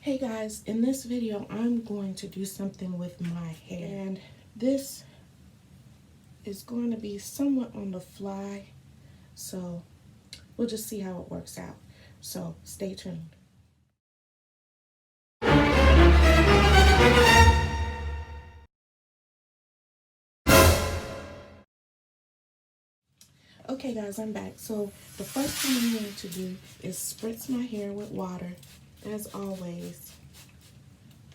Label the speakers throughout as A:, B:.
A: Hey guys, in this video I'm going to do something with my hair, and this is going to be somewhat on the fly, so we'll just see how it works out. So stay tuned. Okay guys, I'm back. So the first thing I'm going to do is spritz my hair with water, as always,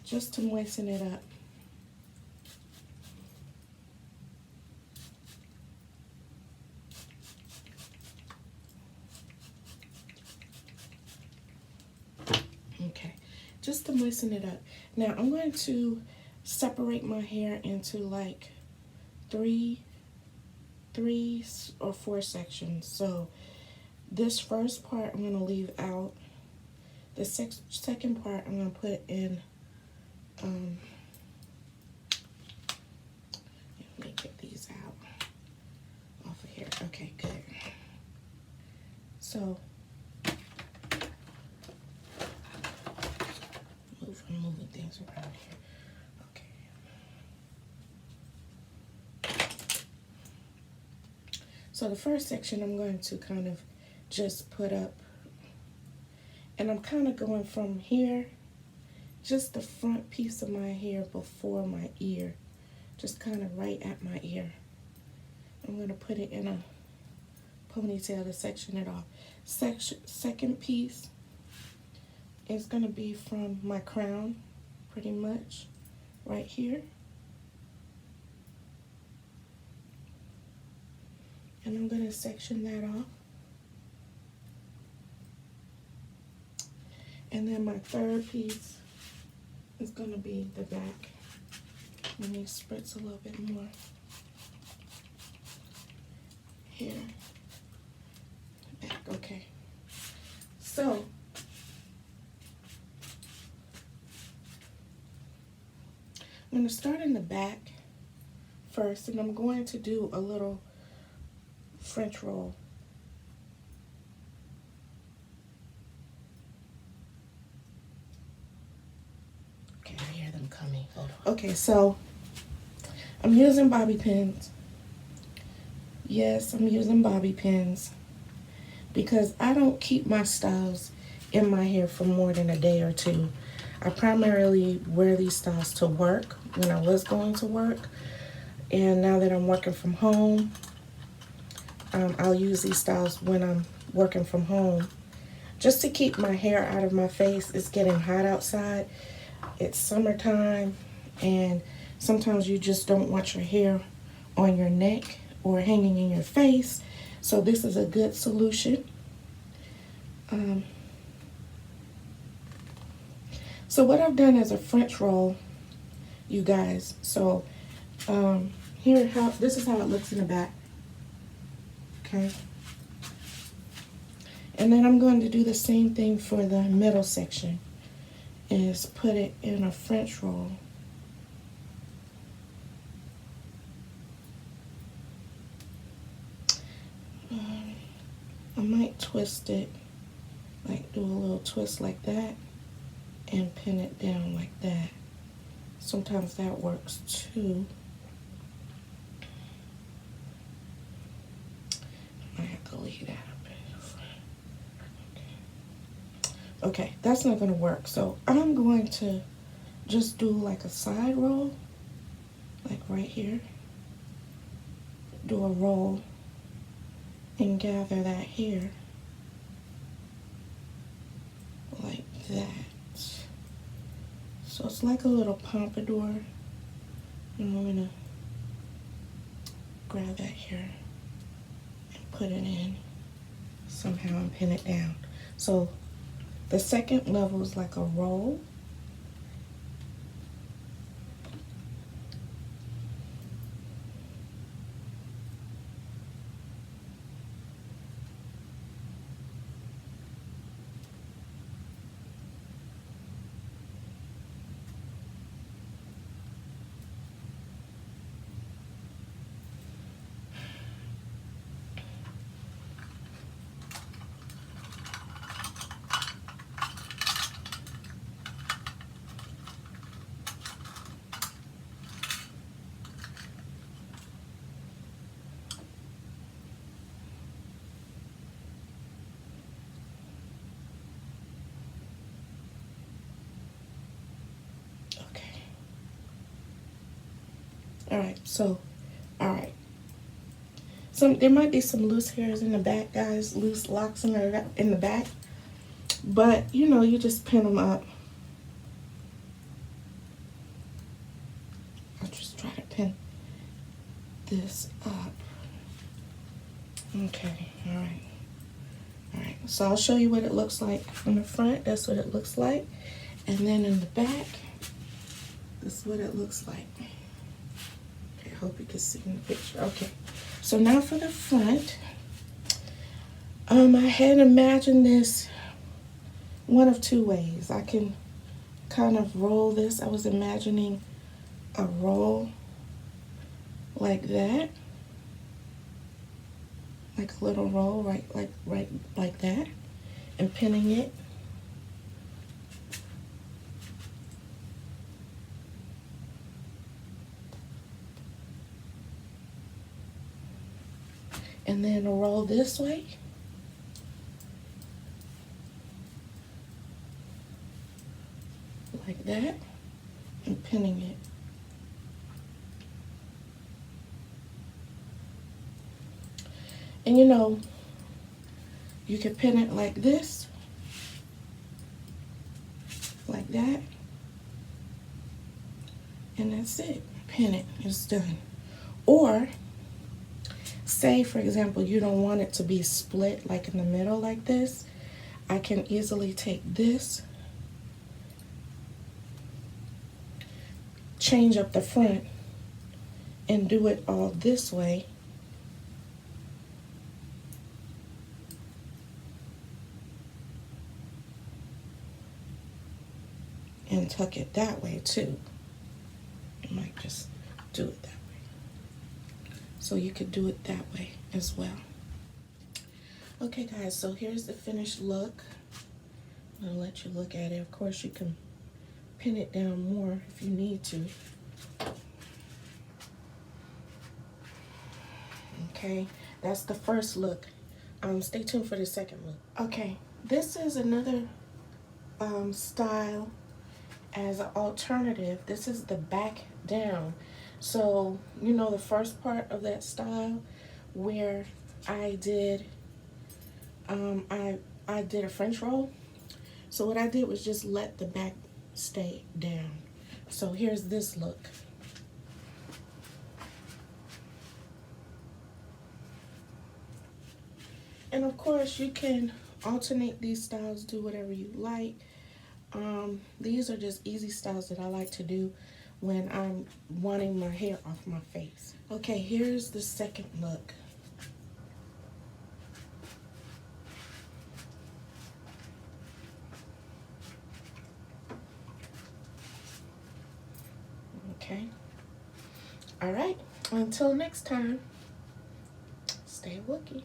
A: just to moisten it up. Okay, just to moisten it up. Now I'm going to separate my hair into like three or four sections. So this first part I'm going to leave out. The second part I'm going to put in, let me get these out off of here. Okay, good. So moving things around here. Okay. So the first section I'm going to kind of just put up, and I'm kind of going from here, just the front piece of my hair before my ear, just kind of right at my ear. I'm going to put it in a ponytail to section it off. Second piece is going to be from my crown, pretty much, right here. And I'm going to section that off. And then my third piece is going to be the back. Let me spritz a little bit more here. Back, okay. So I'm going to start in the back first, and I'm going to do a little French roll. Okay, I hear them coming. Hold on. Okay, so I'm using bobby pins. Yes, I'm using bobby pins because I don't keep my styles in my hair for more than a day or two. I primarily wear these styles to work when I was going to work, and now that I'm working from home, I'll use these styles when I'm working from home just to keep my hair out of my face. It's getting hot outside. It's summertime, and sometimes you just don't want your hair on your neck or hanging in your face. So this is a good solution. So what I've done is a French roll, you guys. So this is how it looks in the back. Okay. And then I'm going to do the same thing for the middle section, is put it in a French roll. I might twist it, like do a little twist like that and pin it down like that. Sometimes that works too. I might have to leave that up in the front. Okay, that's not going to work. So I'm going to just do like a side roll, like right here. Do a roll and gather that hair like that. So it's like a little pompadour, and I'm gonna grab that hair and put it in somehow and pin it down. So the second level is like a roll. All right, so, all right. There might be some loose hairs in the back, guys, loose locks in the back. But, you know, you just pin them up. I'll just try to pin this up. Okay, all right. All right, so I'll show you what it looks like from the front. That's what it looks like. And then in the back, this is what it looks like. Okay, I hope you can see in the picture. Okay, so now for the front. I had imagined this one of two ways. I can kind of roll this. I was imagining a roll like that. Like a little roll, right like that. And pinning it. And then roll this way. Like that. And pinning it. And you know, you can pin it like this. Like that. And that's it. Pin it. It's done. Or, say for example, you don't want it to be split like in the middle like this. I can easily take this, change up the front, and do it all this way. And tuck it that way too. I might just do it that way. So you could do it that way as well. Okay guys, so here's the finished look. I'm gonna let you look at it. Of course you can pin it down more if you need to. Okay, that's the first look. Stay tuned for the second look. Okay, this is another style as an alternative. This is the back down. So you know the first part of that style where I did I did a French roll. So what I did was just let the back stay down. So here's this look. And of course you can alternate these styles, do whatever you like. These are just easy styles that I like to do when I'm wanting my hair off my face. Okay, here's the second look. Okay. All right. Until next time, stay Wookie.